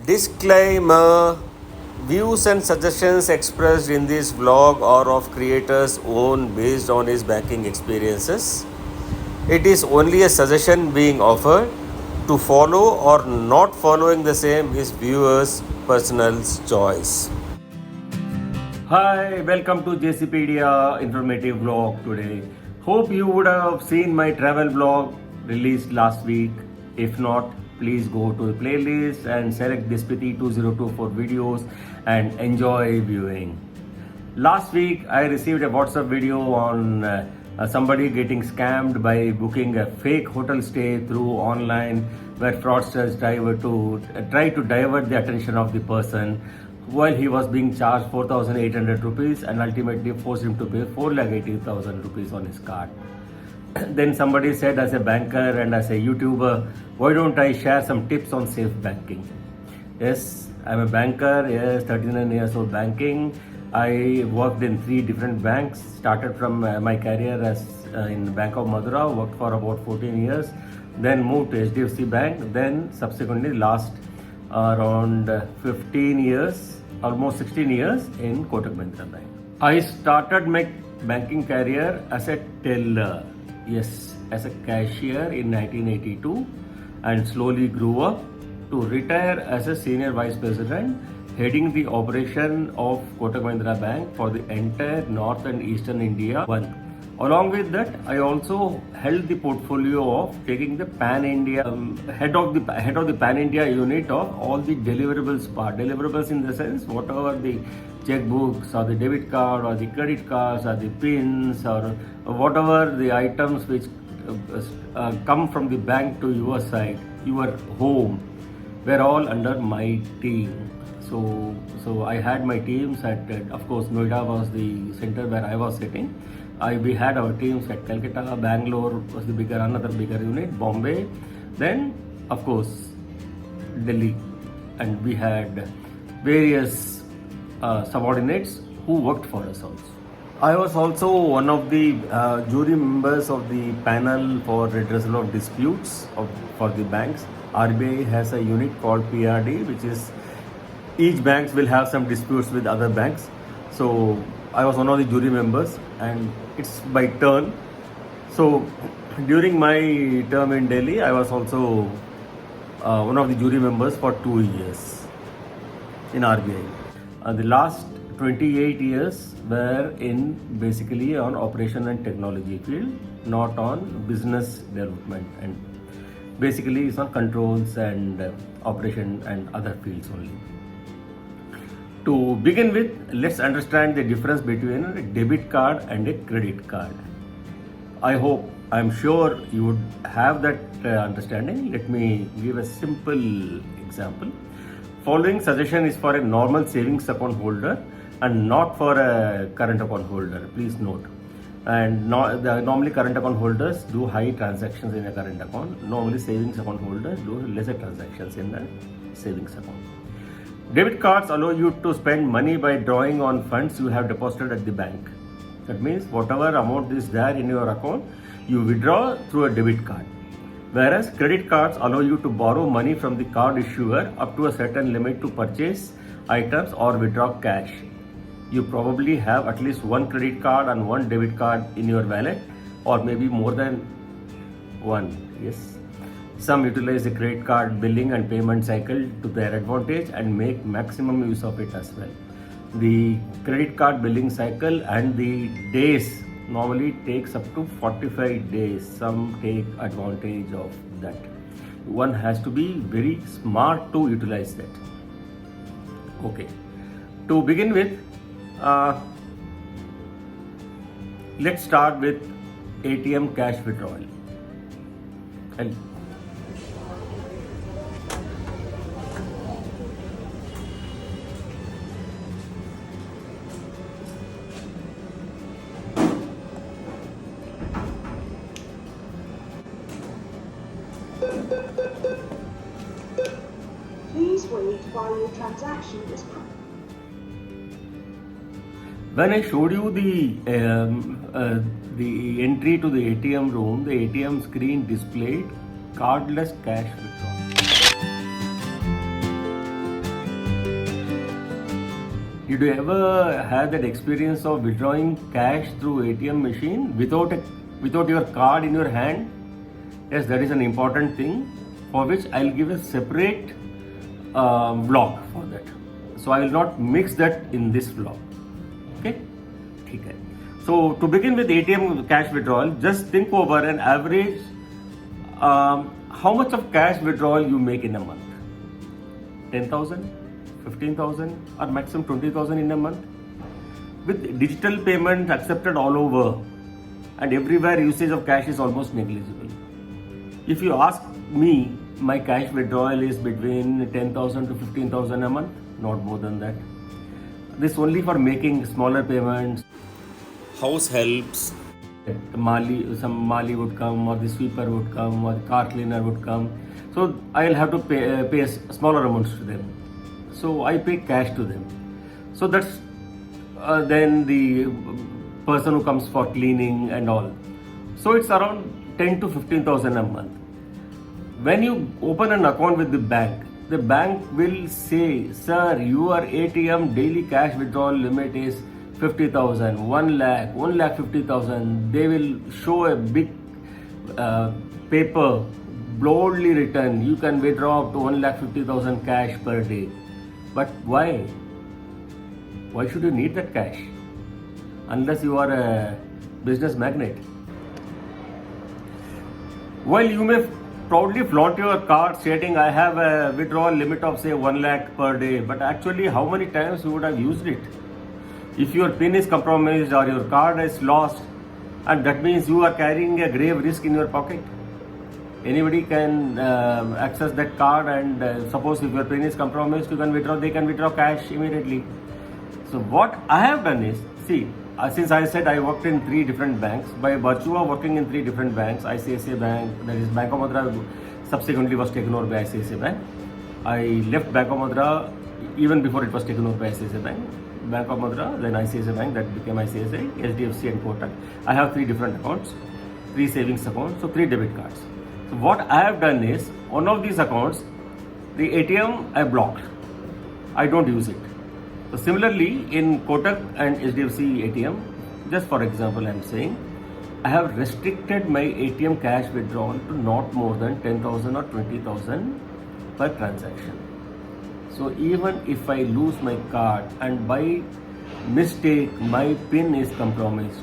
Disclaimer: views and suggestions expressed in this vlog are of creator's own based on his banking experiences. It is only a suggestion being offered. To follow or not following the same is viewer's personal choice. Hi, welcome to JCpedia informative vlog today. Hope you would have seen my travel vlog released last week. If not, please go to the playlist and select Dispiti 2024 videos and enjoy viewing. Last week, I received a WhatsApp video on somebody getting scammed by booking a fake hotel stay through online, where fraudsters try to divert the attention of the person while he was being charged 4,800 rupees and ultimately forced him to pay 4,80,000 rupees on his card. Then somebody said, as a banker and as a YouTuber, why don't I share some tips on safe banking? Yes, I'm a banker, yes, 39 years old banking. I worked in 3 different banks, started from my career as in Bank of Madura, worked for about 14 years, then moved to HDFC Bank, then subsequently last around 15 years, almost 16 years in Kotak Mahindra Bank. I started my banking career as a teller, yes, as a cashier in 1982, and slowly grew up to retire as a senior vice president, heading the operation of Kotak Mahindra Bank for the entire North and Eastern India. Along with that, I also held the portfolio of taking the Pan-India head of the Pan-India unit of all the deliverables part. Deliverables in the sense, whatever the checkbooks or the debit card or the credit cards or the pins or whatever the items which come from the bank to your side, your home, were all under my team. So I had my teams at, of course, Noida was the center where I was sitting. We had our teams at Calcutta, Bangalore was the another bigger unit, Bombay, then of course Delhi, and we had various subordinates who worked for us also. I was also one of the jury members of the panel for redressal of disputes for the banks. RBI has a unit called PRD, which is each banks will have some disputes with other banks. So I was one of the jury members, and it's by turn. So during my term in Delhi, I was also one of the jury members for 2 years in RBI. The last 28 years were in basically on operation and technology field, not on business development, and basically it's on controls and operation and other fields only. To begin with, let's understand the difference between a debit card and a credit card. I'm sure you would have that understanding. Let me give a simple example. Following suggestion is for a normal savings account holder and not for a current account holder. Please note. And normally current account holders do high transactions in a current account. Normally savings account holders do lesser transactions in the savings account. Debit cards allow you to spend money by drawing on funds you have deposited at the bank. That means whatever amount is there in your account, you withdraw through a debit card. Whereas credit cards allow you to borrow money from the card issuer up to a certain limit to purchase items or withdraw cash. You probably have at least one credit card and one debit card in your wallet, or maybe more than one. Yes. Some utilize the credit card billing and payment cycle to their advantage and make maximum use of it as well. The credit card billing cycle and the days normally takes up to 45 days. Some take advantage of that. One has to be very smart to utilize that. Okay. To begin with, let's start with ATM cash withdrawal. Please wait while your transaction is When I showed you the entry to the ATM room, the ATM screen displayed cardless cash withdrawal. Did you ever have that experience of withdrawing cash through ATM machine without your card in your hand? Yes, that is an important thing for which I'll give a separate vlog for that. So I will not mix that in this vlog. Okay? ठीक है. So to begin with ATM cash withdrawal, just think over an average how much of cash withdrawal you make in a month. 10,000, 15,000 or maximum 20,000 in a month. With digital payment accepted all over and everywhere, usage of cash is almost negligible. If you ask me, my cash withdrawal is between 10,000 to 15,000 a month, not more than that. This only for making smaller payments. House helps. Some Mali would come, or the sweeper would come, or the car cleaner would come. So I'll have to pay smaller amounts to them. So I pay cash to them. So that's then the person who comes for cleaning and all. So it's around 10 to 15,000 a month. When you open an account with the bank will say, sir, your ATM daily cash withdrawal limit is 50,000, 1 lakh, 1,50,000. They will show a big paper boldly written, you can withdraw up to 1,50,000 cash per day. But why? Why should you need that cash? Unless you are a business magnate. While you may proudly flaunt your card stating I have a withdrawal limit of say 1 lakh per day, but actually how many times you would have used it? If your PIN is compromised or your card is lost, and that means you are carrying a grave risk in your pocket. Anybody can access that card, and suppose if your PIN is compromised, they can withdraw cash immediately. So what I have done is, since I said I worked in 3 different banks, by virtue of working in 3 different banks, ICICI Bank, that is Bank of Madras, subsequently was taken over by ICICI Bank. I left Bank of Madras even before it was taken over by ICICI Bank. Bank of Madras, then ICICI Bank, that became ICICI, HDFC and Kotak. I have 3 different accounts, 3 savings accounts, so 3 debit cards. So what I have done is, one of these accounts, the ATM I blocked. I don't use it. So similarly, in Kotak and HDFC ATM, just for example I am saying, I have restricted my ATM cash withdrawal to not more than 10,000 or 20,000 per transaction. So even if I lose my card and by mistake my PIN is compromised,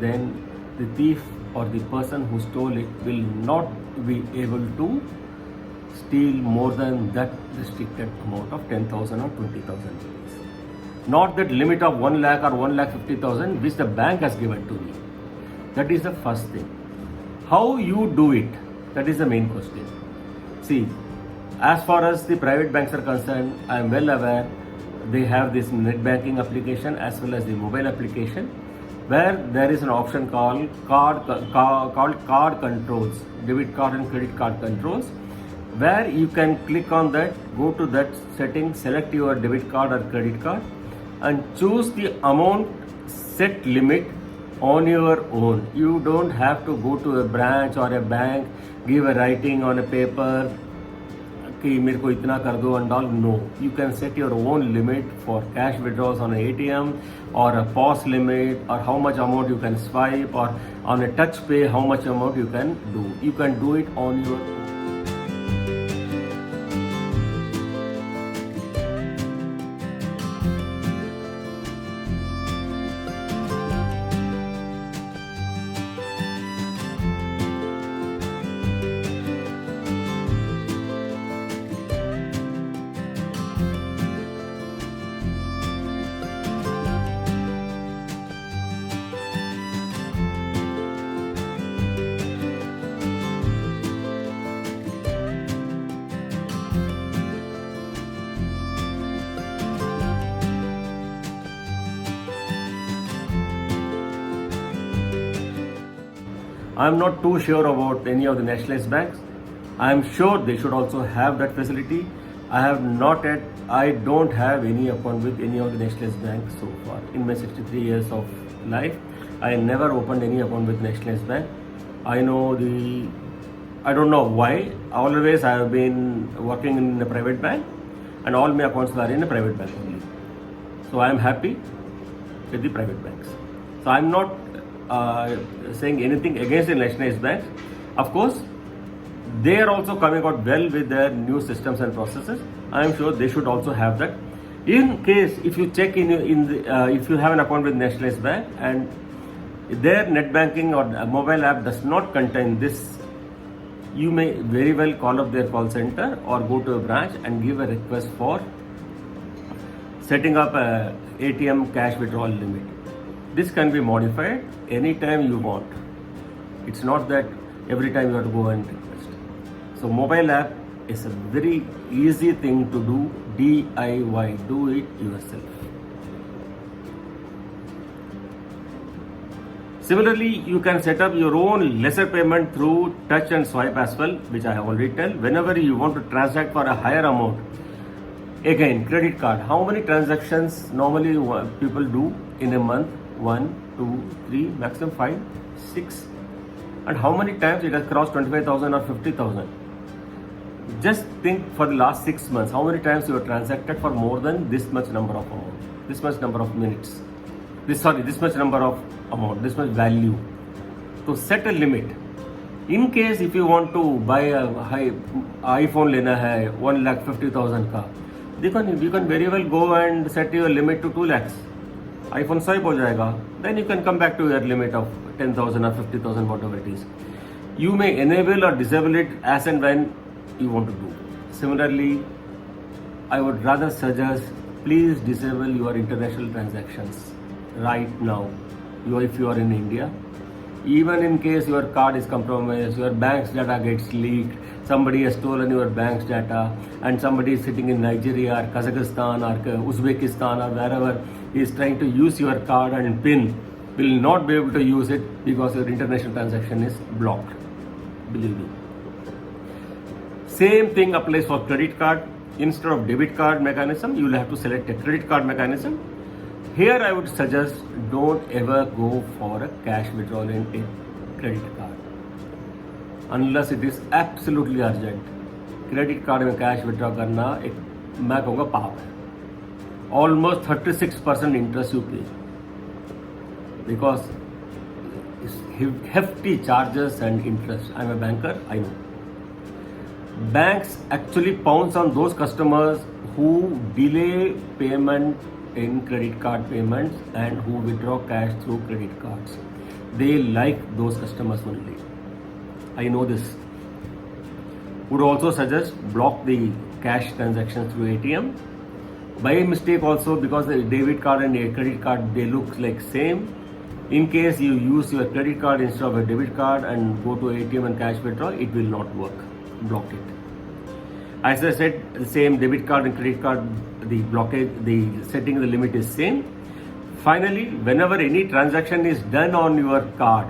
then the thief or the person who stole it will not be able to steal more than that restricted amount of 10,000 or 20,000 rupees. Not that limit of 1 lakh or 1,50,000 which the bank has given to me. That is the first thing. How you do it, that is the main question. See, as far as the private banks are concerned, I am well aware they have this net banking application as well as the mobile application, where there is an option called card controls, debit card and credit card controls, where you can click on that, go to that setting, select your debit card or credit card and choose the amount set limit on your own. You don't have to go to a branch or a bank, give a writing on a paper, मेरे को इतना कर दो and all. No, you can set your own limit for cash withdrawals on an ATM or a POS limit, or how much amount you can swipe, or on a touch pay how much amount you can do. You can do it on your own. I am not too sure about any of the nationalized banks. I am sure they should also have that facility. I don't have any account with any of the nationalized banks so far. In my 63 years of life, I never opened any account with nationalized bank. I don't know why. Always I have been working in a private bank and all my accounts are in a private bank only. So I am happy with the private banks. So I am not saying anything against the nationalized banks. Of course, they are also coming out well with their new systems and processes. I am sure they should also have that. In case if you check if you have an account with nationalized bank and their net banking or mobile app does not contain this, you may very well call up their call center or go to a branch and give a request for setting up a ATM cash withdrawal limit. This can be modified anytime you want. It's not that every time you have to go and request. So mobile app is a very easy thing to do, DIY, do it yourself. Similarly, you can set up your own lesser payment through touch and swipe as well, which I have already tell. Whenever you want to transact for a higher amount, again, credit card. How many transactions normally people do in a month? 1, 2, 3, maximum 5, 6. And how many times it has crossed 25,000 or 50,000? Just think for the last 6 months, how many times you have transacted for more than this much number of amount, this much number of minutes, this much number of amount, this much value. So set a limit. In case if you want to buy a high iPhone लेना है 1,50,000 का, you can very well go and set your limit to 2 lakhs. iPhone swipe हो जाएगा. Then you can come back to your limit of 10,000 or 50,000, whatever it is. You may enable or disable it as and when you want to do. Similarly, I would rather suggest please disable your international transactions right now. If you are in India, even in case your card is compromised, your bank's data gets leaked, somebody has stolen your bank's data, and somebody is sitting in Nigeria or Kazakhstan or Uzbekistan or wherever is trying to use your card and PIN, will not be able to use it because your international transaction is blocked. Believe me. Same thing applies for credit card. Instead of debit card mechanism, you will have to select a credit card mechanism. Here I would suggest don't ever go for a cash withdrawal in a credit card unless it is absolutely urgent. Credit card में cash withdraw करना एक मैं कहूँगा पाप है. Almost 36% interest you pay because it's hefty charges and interest. I'm a banker, I know. Banks actually pounce on those customers who delay payment in credit card payments and who withdraw cash through credit cards. They like those customers only. I know this. Would also suggest block the cash transactions through ATM. By mistake also, because the debit card and a credit card, they look like same. In case you use your credit card instead of a debit card and go to ATM and cash withdraw, it will not work. Block it. As I said, the same debit card and credit card, the blockage, the setting the limit is same. Finally, whenever any transaction is done on your card,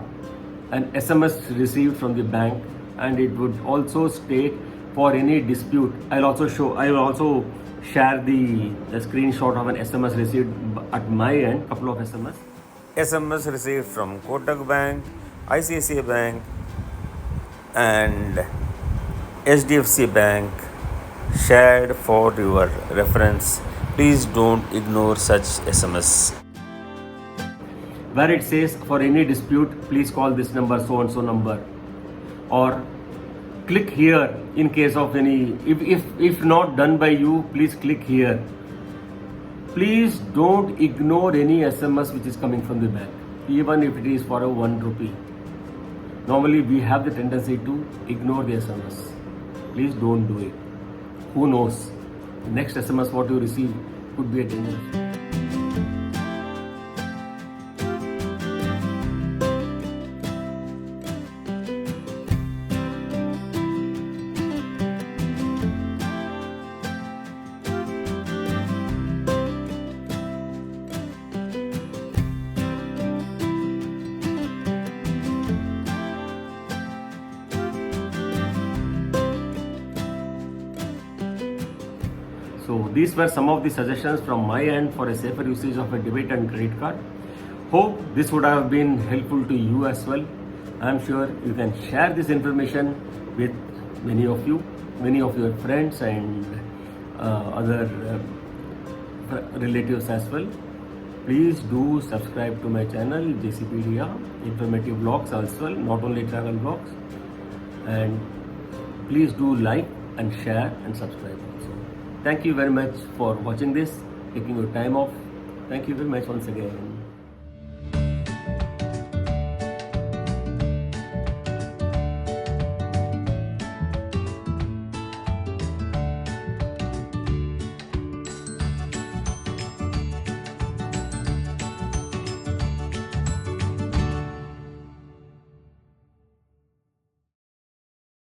an SMS received from the bank, and it would also state for any dispute. I will also share the screenshot of an SMS received at my end, couple of SMS. SMS received from Kotak Bank, ICICI Bank, and HDFC Bank, shared for your reference. Please don't ignore such SMS. Where it says for any dispute, please call this number, so and so number, or click here in case of any. If not done by you, please click here. Please don't ignore any SMS which is coming from the bank, even if it is for a 1 rupee. Normally we have the tendency to ignore the SMS. Please don't do it. Who knows? The next SMS what you receive could be a danger. So these were some of the suggestions from my end for a safer usage of a debit and credit card. Hope this would have been helpful to you as well. I am sure you can share this information with many of your friends and other relatives as well. Please do subscribe to my channel JCpedia, informative vlogs as well, not only travel vlogs. And please do like and share and subscribe also. Thank you very much for watching this, taking your time off. Thank you very much once again.